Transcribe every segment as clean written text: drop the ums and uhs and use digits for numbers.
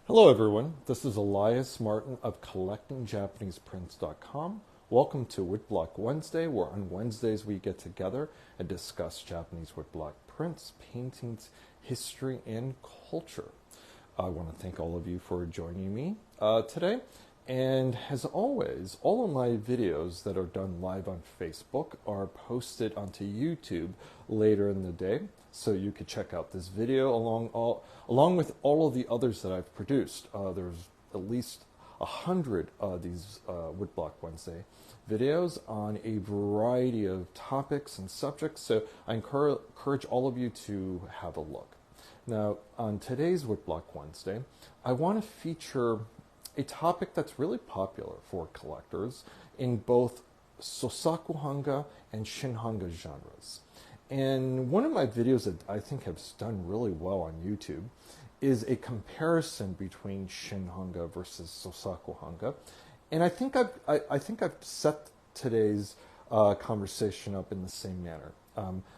Hello everyone, this is Elias Martin of CollectingJapanesePrints.com. Welcome to Woodblock Wednesday, where on Wednesdays we get together and discuss Japanese woodblock prints, paintings, history, and culture. I want to thank all of you for joining me today. And as always, all of my videos that are done live on Facebook are posted onto YouTube later in the day. So you could check out this video along with all of the others that I've produced. There's at least 100 of these Woodblock Wednesday videos on a variety of topics and subjects. So I encourage all of you to have a look. Now, on today's Woodblock Wednesday, I want to feature a topic that's really popular for collectors in both Sosaku Hanga and Shin Hanga genres. And one of my videos that I think has done really well on YouTube is a comparison between Shin Hanga versus Sosaku Hanga. And I think I've set today's conversation up in the same manner.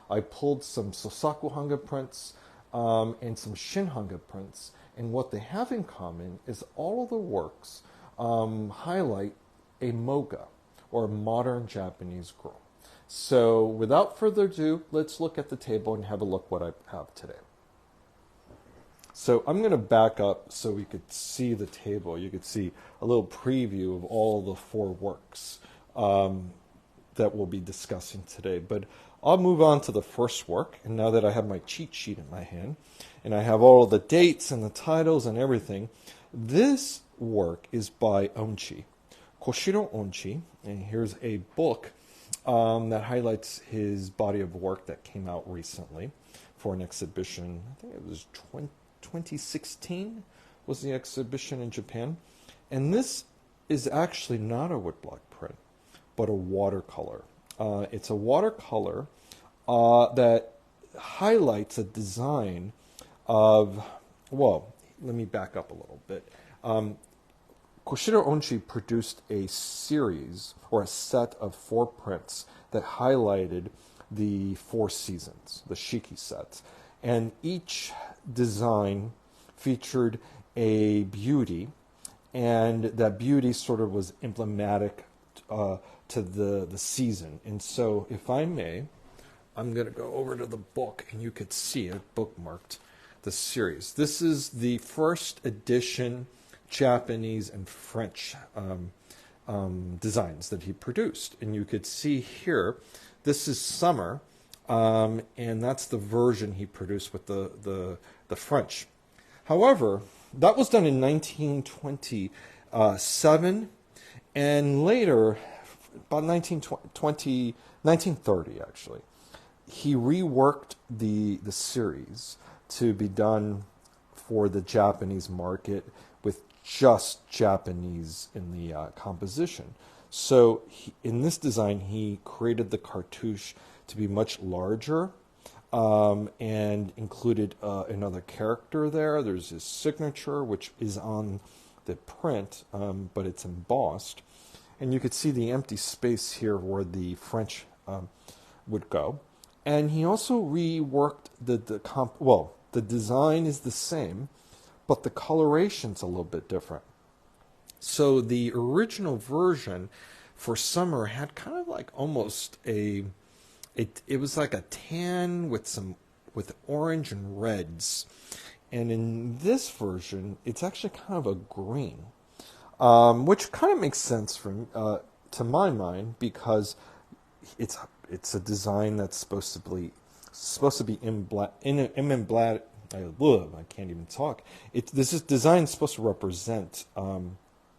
I pulled some Sosaku Hanga prints and some Shin Hanga prints, and what they have in common is all of the works highlight a Moga, or modern Japanese girl. So without further ado, let's look at the table and have a look what I have today. So I'm going to back up so we could see the table. You could see a little preview of all the four works that we'll be discussing today. But I'll move on to the first work. And now that I have my cheat sheet in my hand, and I have all of the dates and the titles and everything, this work is by Onchi, Koshiro Onchi. And here's a book that highlights his body of work that came out recently for an exhibition. I think it was 2016 was the exhibition in Japan. And this is actually not a woodblock print, but a watercolor. It's a watercolor that highlights a design of, well, let me back up a little bit. Koshiro Onchi produced a series or a set of 4 prints that highlighted the 4 seasons, the Shiki sets. And each design featured a beauty, and that beauty sort of was emblematic to the season. And so, if I may, I'm going to go over to the book, and you could see it bookmarked, the series. This is the first edition Japanese and French designs that he produced. And you could see here, this is summer, and that's the version he produced with the French. However, that was done in 1927, and later, about 1930 actually, he reworked the series to be done for the Japanese market with just Japanese in the composition. So in this design, he created the cartouche to be much larger and included another character there. There's his signature, which is on the print, but it's embossed. And you could see the empty space here where the French would go. And he also reworked the design is the same, but the coloration's a little bit different. So the original version for summer had kind of like almost it was like a tan with orange and reds. And in this version, it's actually kind of a green, which kind of makes sense to my mind, because it's a design that's supposed to be I can't even talk. This design is supposed to represent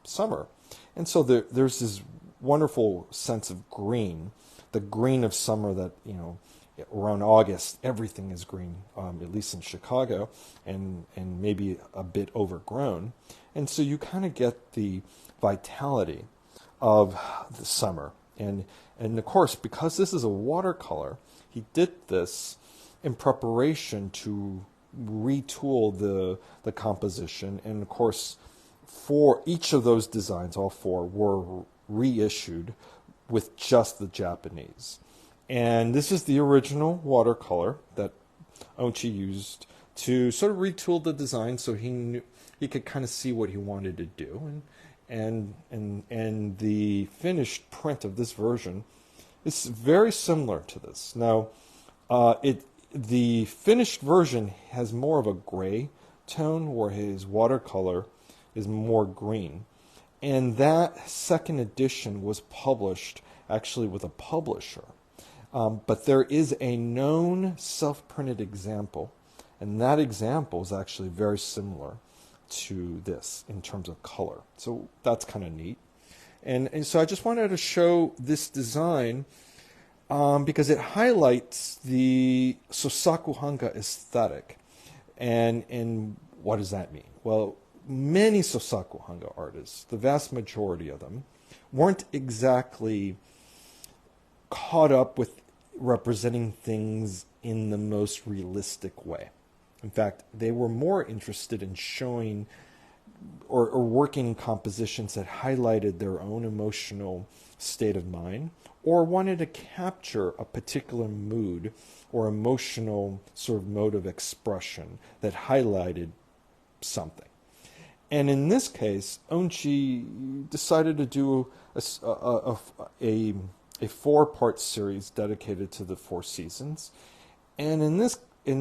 summer, and so there's this wonderful sense of green, the green of summer that, around August everything is green, at least in Chicago, and maybe a bit overgrown, and so you kind of get the vitality of the summer, and of course, because this is a watercolor, he did this in preparation to retool the composition. And of course, for each of those designs, all 4 were reissued with just the Japanese. And this is the original watercolor that Onchi used to sort of retool the design, so he you could kind of see what he wanted to do. And the finished print of this version is very similar to this. Now, the finished version has more of a gray tone, where his watercolor is more green. And that second edition was published actually with a publisher. But there is a known self-printed example, and that example is actually very similar to this in terms of color. So that's kind of neat. And so I just wanted to show this design because it highlights the Sosaku Hanga aesthetic. And what does that mean? Well, many Sosaku Hanga artists, the vast majority of them, weren't exactly caught up with representing things in the most realistic way. In fact, they were more interested in showing or working in compositions that highlighted their own emotional state of mind, or wanted to capture a particular mood or emotional sort of mode of expression that highlighted something. And in this case, Onchi decided to do a 4-part series dedicated to the 4 seasons. And in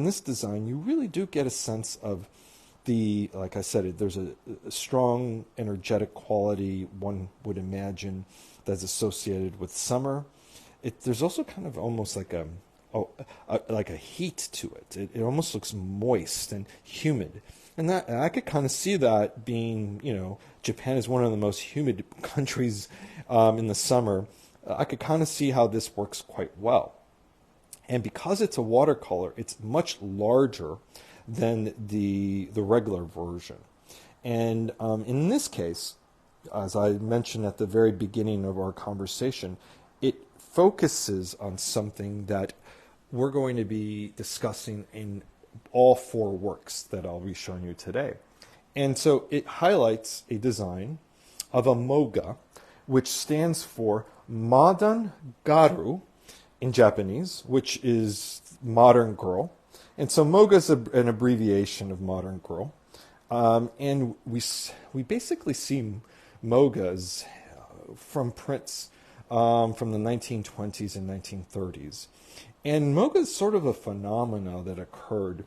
this design, you really do get a sense of like I said, there's a strong energetic quality one would imagine that's associated with summer. There's also kind of almost like a heat to it. It almost looks moist and humid. And I could kind of see that being, Japan is one of the most humid countries in the summer. I could kind of see how this works quite well. And because it's a watercolor, it's much larger than the regular version. And in this case, as I mentioned at the very beginning of our conversation, it focuses on something that we're going to be discussing in all 4 works that I'll be showing you today. And so it highlights a design of a Moga, which stands for Madan Garu in Japanese, which is modern girl. And so Moga is an abbreviation of modern girl. And we basically see Mogas from prints from the 1920s and 1930s. And Moga is sort of a phenomena that occurred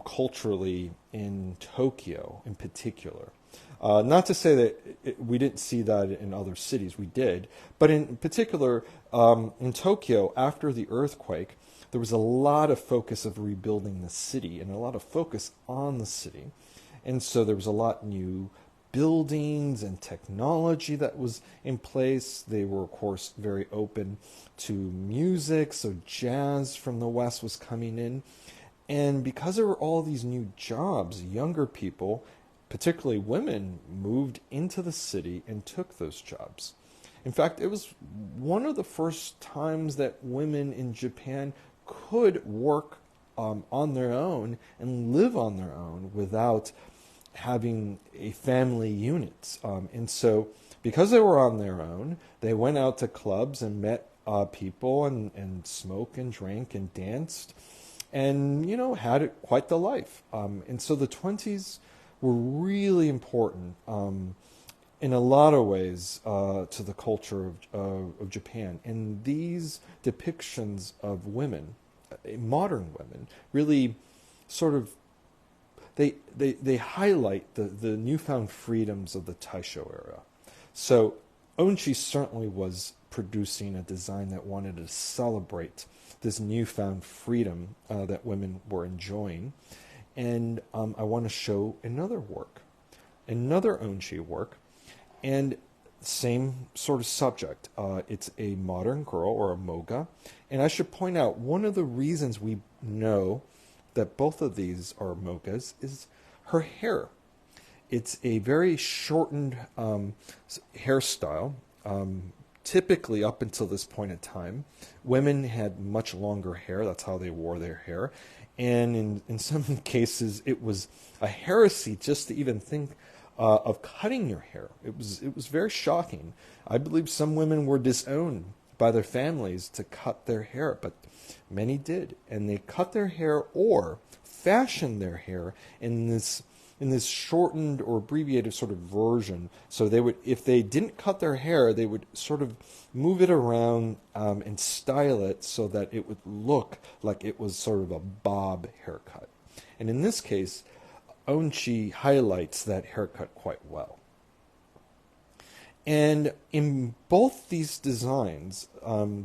culturally in Tokyo in particular. Not to say that we didn't see that in other cities, we did. But in particular, in Tokyo, after the earthquake, there was a lot of focus of rebuilding the city and a lot of focus on the city. And so there was a lot new buildings and technology that was in place. They were, of course, very open to music, so jazz from the West was coming in. And because there were all these new jobs, younger people, particularly women, moved into the city and took those jobs. In fact, it was one of the first times that women in Japan could work on their own and live on their own without having a family unit. And so because they were on their own, they went out to clubs and met people and smoked and drank and danced and, had quite the life. And so the 20s were really important in a lot of ways to the culture of Japan. And these depictions of women, modern women, really sort of they highlight the newfound freedoms of the Taisho era. So Onchi certainly was producing a design that wanted to celebrate this newfound freedom that women were enjoying. And I want to show another work, another Onchi work, and same sort of subject. It's a modern girl, or a Moga. And I should point out, one of the reasons we know that both of these are Mogas is her hair. It's a very shortened hairstyle. Typically, up until this point in time, women had much longer hair. That's how they wore their hair. And in some cases, it was a heresy just to even think of cutting your hair. It was very shocking. I believe some women were disowned by their families to cut their hair, but many did. And they cut their hair or fashioned their hair in this in this shortened or abbreviated sort of version. So they would, if they didn't cut their hair, they would sort of move it around and style it so that it would look like it was sort of a bob haircut. And in this case, Onchi highlights that haircut quite well. And in both these designs,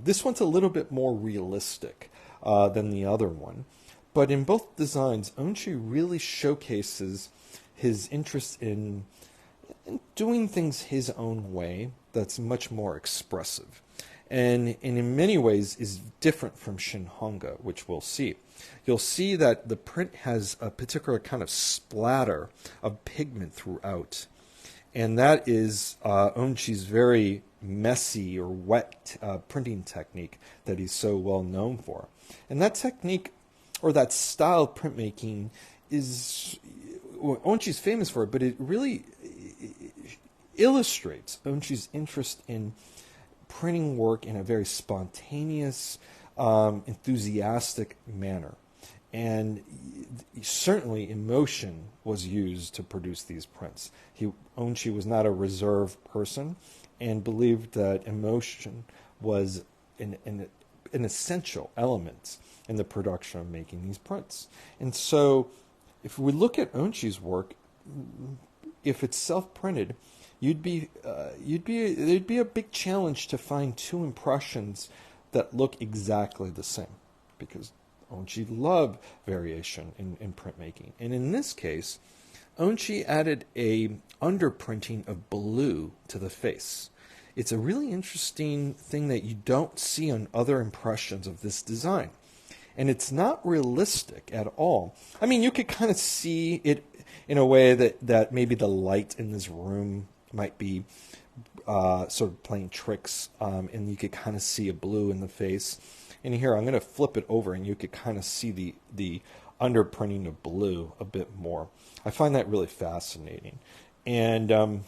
this one's a little bit more realistic than the other one. But in both designs, Onchi really showcases his interest in doing things his own way that's much more expressive. And in many ways is different from Shin Hanga, which we'll see. You'll see that the print has a particular kind of splatter of pigment throughout. And that is Onchi's very messy or wet printing technique that he's so well known for. And that technique, or that style of printmaking, is Onchi's famous for it, but it really illustrates Onchi's interest in printing work in a very spontaneous, enthusiastic manner. And certainly emotion was used to produce these prints. Onchi was not a reserved person and believed that emotion was an essential element in the production of making these prints. And so if we look at Onchi's work, if it's self-printed, there'd be a big challenge to find two impressions that look exactly the same, because Onchi loved variation in printmaking. And in this case, Onchi added a underprinting of blue to the face. It's a really interesting thing that you don't see on other impressions of this design. And it's not realistic at all. I mean, you could kind of see it in a way that maybe the light in this room might be sort of playing tricks, and you could kind of see a blue in the face. And here, I'm going to flip it over, and you could kind of see the underprinting of blue a bit more. I find that really fascinating. And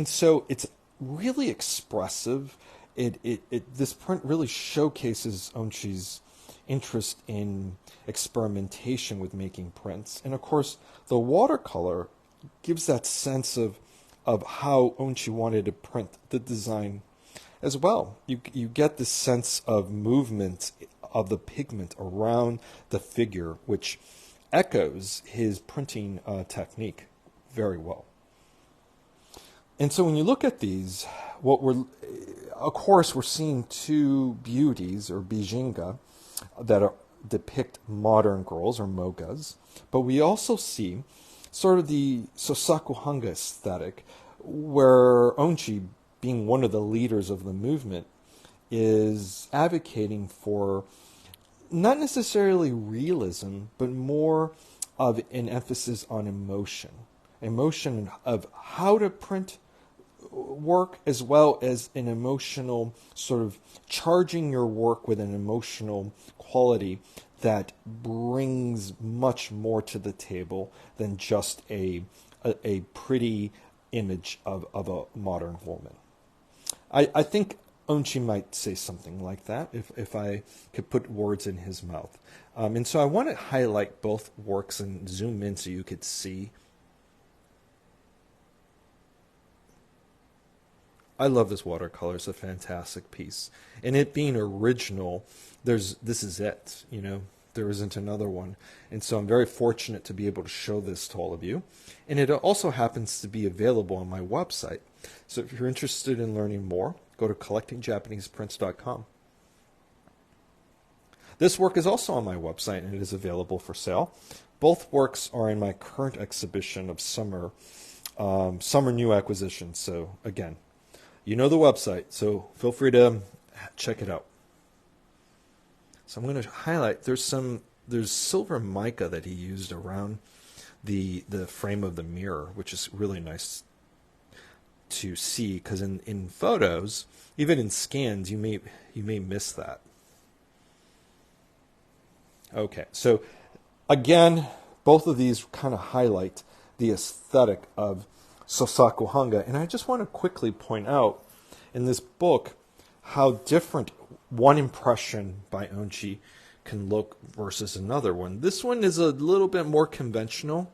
so it's really expressive. This print really showcases Onchi's interest in experimentation with making prints. And of course, the watercolor gives that sense of how Onchi wanted to print the design as well. You get this sense of movement of the pigment around the figure, which echoes his printing technique very well. And so when you look at these, of course, we're seeing two beauties, or bijinga, that depict modern girls, or mogas, but we also see sort of the Sosaku Hanga aesthetic, where Onchi, being one of the leaders of the movement, is advocating for not necessarily realism, but more of an emphasis on emotion of how to print work, as well as an emotional sort of charging your work with an emotional quality that brings much more to the table than just a pretty image of a modern woman. I think Onchi might say something like that if I could put words in his mouth. And so I want to highlight both works and zoom in so you could see. I love this watercolor. It's a fantastic piece. And it being original, this is it, there isn't another one. And so I'm very fortunate to be able to show this to all of you. And it also happens to be available on my website. So if you're interested in learning more, go to collectingjapaneseprints.com. This work is also on my website, and it is available for sale. Both works are in my current exhibition of summer new acquisitions. So again, you know the website, so feel free to check it out. So I'm going to highlight, there's silver mica that he used around the frame of the mirror, which is really nice to see, because in photos, even in scans, you may miss that. Okay, so again, both of these kind of highlight the aesthetic of Sosaku Hanga. And I just want to quickly point out in this book how different one impression by Onchi can look versus another one. This one is a little bit more conventional.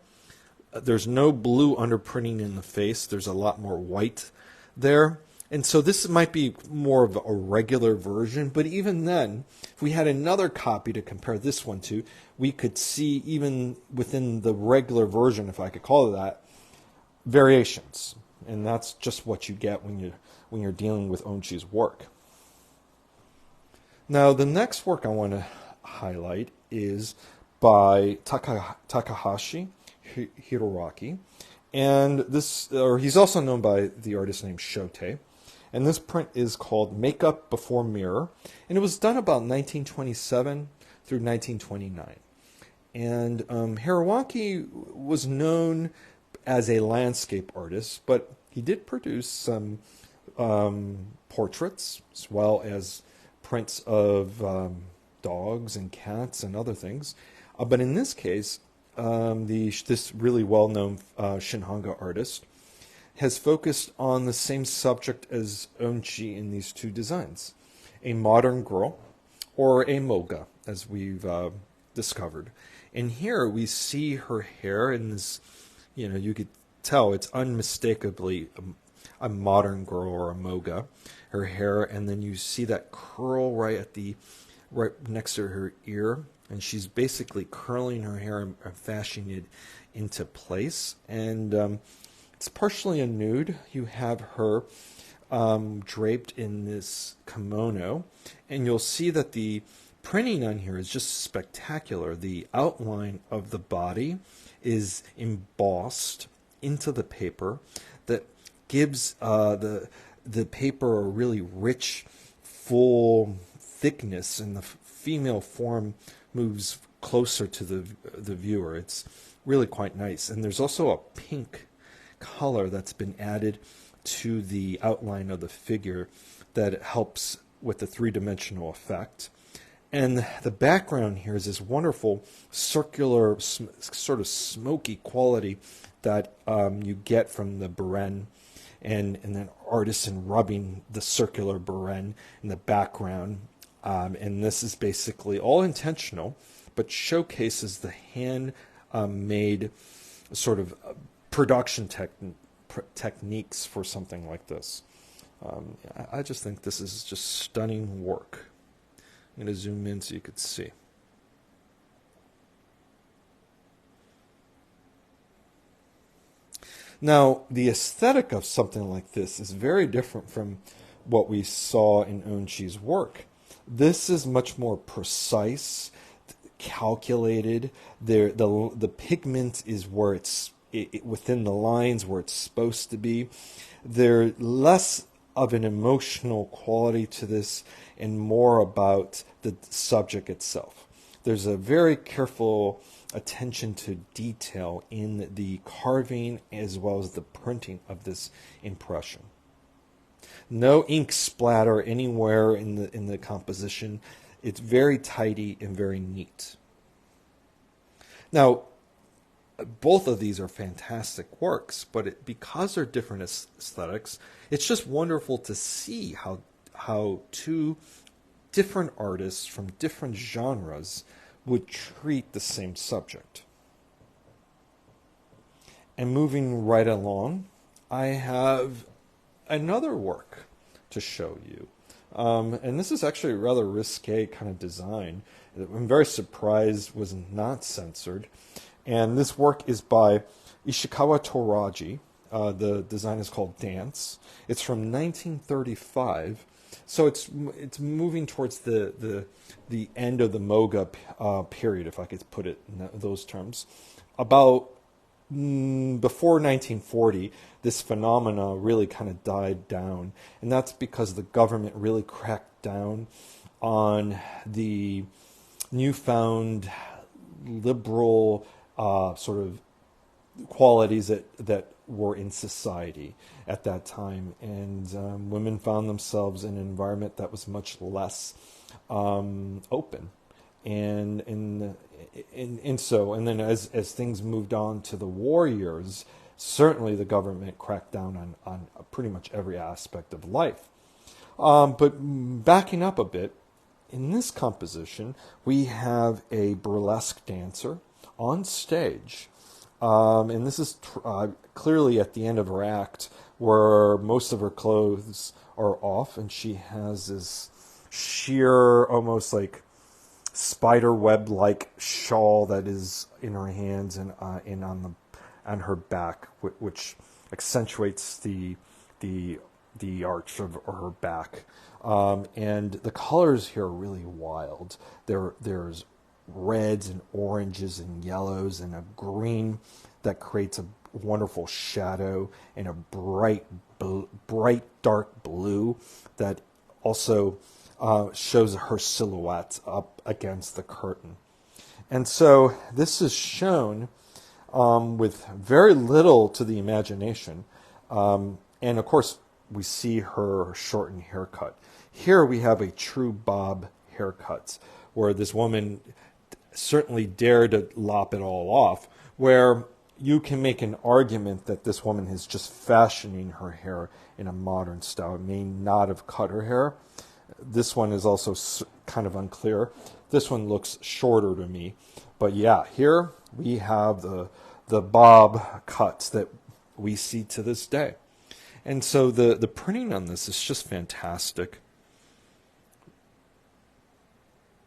There's no blue underprinting in the face. There's a lot more white there. And so this might be more of a regular version, but even then, if we had another copy to compare this one to, we could see even within the regular version, if I could call it that, variations. And that's just what you get when you're dealing with Onchi's work. Now, the next work I want to highlight is by Takahashi Hiraraki, and he's also known by the artist named Shote. And this print is called Makeup Before Mirror, and it was done about 1927 through 1929. And Hiraki was known as a landscape artist, but he did produce some portraits as well as prints of dogs and cats and other things. But in this case, this really well-known Shin Hanga artist has focused on the same subject as Onchi in these two designs, a modern girl, or a Moga, as we've discovered. And here we see her hair in this, you could tell it's unmistakably a modern girl or a Moga, her hair, and then you see that curl right next to her ear, and she's basically curling her hair and fashioning it into place. And it's partially a nude. You have her draped in this kimono, and you'll see that the printing on here is just spectacular. The outline of the body is embossed into the paper that gives the paper a really rich, full thickness, and the female form moves closer to the viewer. It's really quite nice. And there's also a pink color that's been added to the outline of the figure that helps with the three-dimensional effect. And the background here is this wonderful circular, sort of smoky quality that you get from the beren, and then artisan rubbing the circular beren in the background. And this is basically all intentional, but showcases the hand-made sort of production techniques for something like this. I just think this is just stunning work. I'm going to zoom in so you could see. Now, the aesthetic of something like this is very different from what we saw in Onchi's work. This is much more precise, calculated. The pigment is where it's within the lines where it's supposed to be. There's less of an emotional quality to this and more about the subject itself. There's a very careful attention to detail in the carving as well as the printing of this impression. No ink splatter anywhere in the composition. It's very tidy and very neat. Now, both of these are fantastic works, but because they're different aesthetics, it's just wonderful to see how two different artists from different genres would treat the same subject. And moving right along, I have another work to show you. And this is actually a rather risque kind of design. I'm very surprised was not censored. And this work is by Ishikawa Toraji. The design is called Dance. It's from 1935. So it's moving towards the end of the Moga period, if I could put it in those terms. About before 1940, this phenomena really kind of died down, and that's because the government really cracked down on the newfound liberal sort of qualities that were in society at that time, and women found themselves in an environment that was much less open, and then as things moved on to the war years, certainly the government cracked down on pretty much every aspect of life. But backing up a bit, in this composition, we have a burlesque dancer on stage. And this is clearly at the end of her act where most of her clothes are off, and she has this sheer, almost like spider web-like shawl that is in her hands and on her back, which accentuates the arch of her back. And the colors here are really wild. There's reds and oranges and yellows and a green that creates a wonderful shadow, and a bright dark blue that also shows her silhouette up against the curtain. And so this is shown with very little to the imagination. And of course, we see her shortened haircut. Here we have a true bob haircut, where this woman certainly dared to lop it all off, where you can make an argument that this woman is just fashioning her hair in a modern style. It may not have cut her hair. This one is also kind of unclear. This one looks shorter to me. But yeah, here we have the bob cuts that we see to this day. And so the printing on this is just fantastic.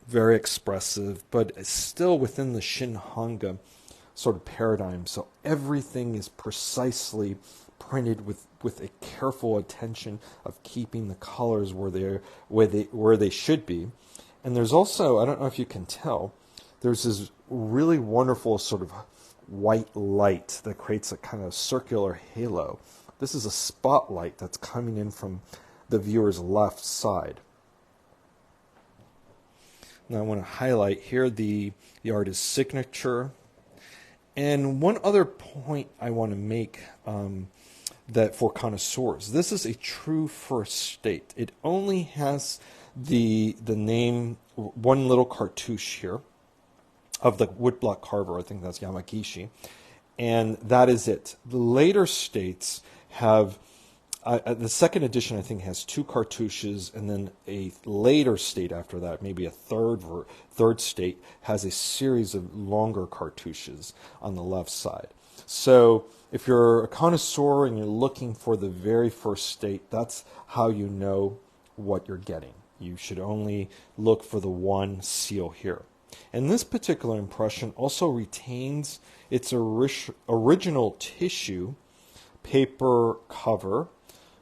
Very expressive, but it's still within the Shin Hanga sort of paradigm. So everything is precisely printed with a careful attention of keeping the colors where they should be. And there's also, I don't know if you can tell, there's this really wonderful sort of white light that creates a kind of circular halo. This is a spotlight that's coming in from the viewer's left side. Now I want to highlight here the artist's signature. And one other point I want to make that for connoisseurs, this is a true first state. It only has the name, one little cartouche here of the woodblock carver. I think that's Yamagishi. And that is it. The later states have, the second edition I think has 2 cartouches, and then a later state after that, maybe a third state, has a series of longer cartouches on the left side. So if you're a connoisseur and you're looking for the very first state, that's how you know what you're getting. You should only look for the one seal here. And this particular impression also retains its original tissue paper cover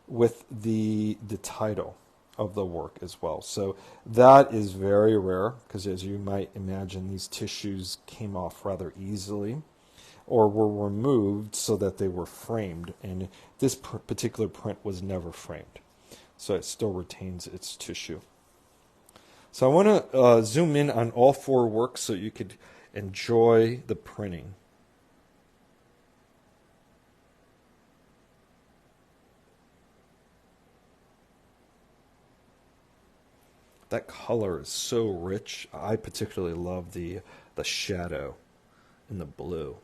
with the title of the work as well. So that is very rare, because as you might imagine, these tissues came off rather easily or were removed so that they were framed, and this particular print was never framed, so it still retains its tissue. So I want to zoom in on all 4 works so you could enjoy the printing. That color is so rich. I particularly love the shadow in the blue.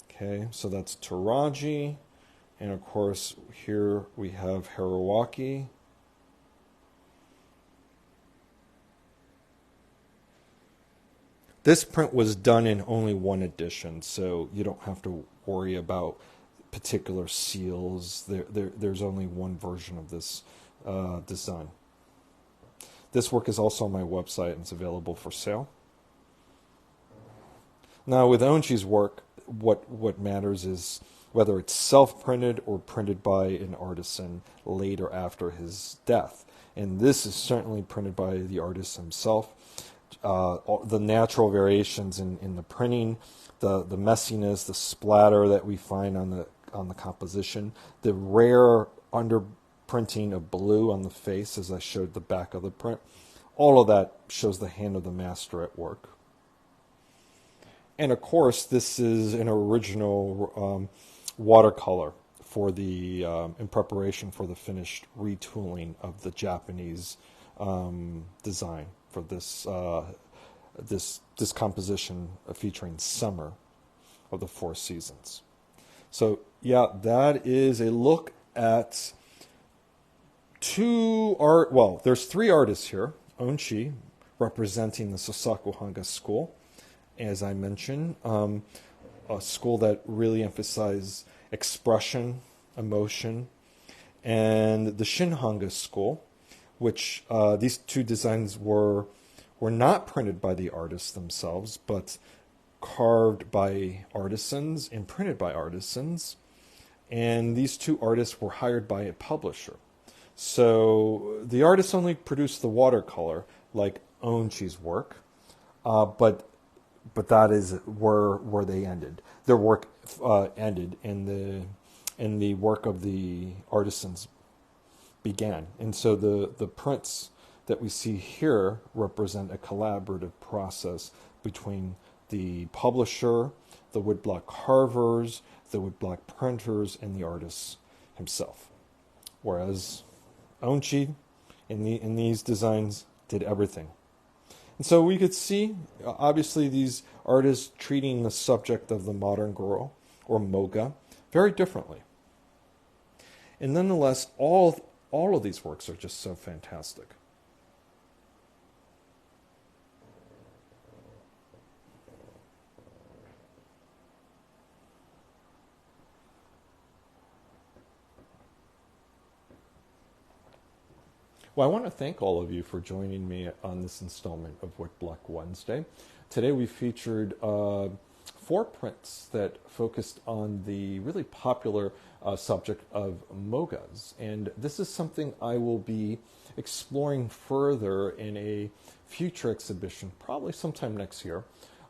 Okay, so that's Toraji. And of course, here we have Hiraraki. This print was done in only one edition, so you don't have to worry about particular seals. There's only one version of this design. This work is also on my website and it's available for sale. Now with Onchi's work, what matters is whether it's self-printed or printed by an artisan later after his death. And this is certainly printed by the artist himself. The natural variations in the printing, the messiness, the splatter that we find on the composition, the rare underprinting of blue on the face, as I showed the back of the print, all of that shows the hand of the master at work. And of course, this is an original watercolor for the in preparation for the finished retooling of the Japanese design for this this composition featuring summer of the 4 seasons. So yeah, that is a look at there's three artists here. Onchi, representing the Sosaku Hanga school, as I mentioned, a school that really emphasizes expression, emotion, and the Shin Hanga school, which these two designs were not printed by the artists themselves, but carved by artisans and printed by artisans. And these two artists were hired by a publisher. So the artists only produced the watercolor, like Onchi's work, but that is where they ended. Their work ended, and the work of the artisans began. And so the prints that we see here represent a collaborative process between the publisher, the woodblock carvers, the woodblock printers, and the artist himself. Whereas Onchi, in these designs, did everything. And so we could see, obviously, these artists treating the subject of the modern girl, or Moga, very differently. And nonetheless, all of these works are just so fantastic. Well, I want to thank all of you for joining me on this installment of Woodblock Wednesday. Today we featured 4 prints that focused on the really popular subject of Mogas. And this is something I will be exploring further in a future exhibition, probably sometime next year,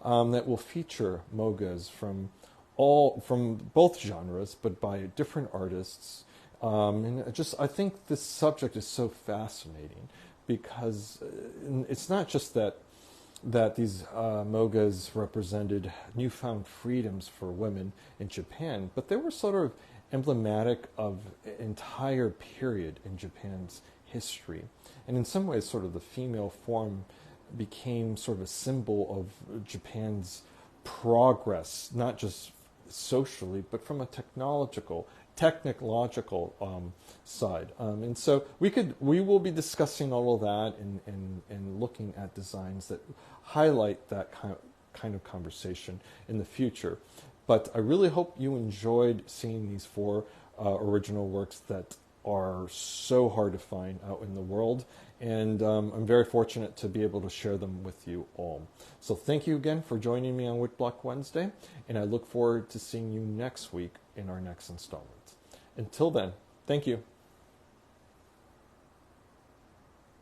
that will feature Mogas from both genres, but by different artists. And I think this subject is so fascinating because it's not just that these Mogas represented newfound freedoms for women in Japan, but they were sort of emblematic of an entire period in Japan's history. And in some ways, sort of the female form became sort of a symbol of Japan's progress, not just socially, but from a technological side. And so we will be discussing all of that and looking at designs that highlight that kind of conversation in the future. But I really hope you enjoyed seeing these 4 original works that are so hard to find out in the world. And I'm very fortunate to be able to share them with you all. So thank you again for joining me on Woodblock Wednesday, and I look forward to seeing you next week in our next installment. Until then, thank you.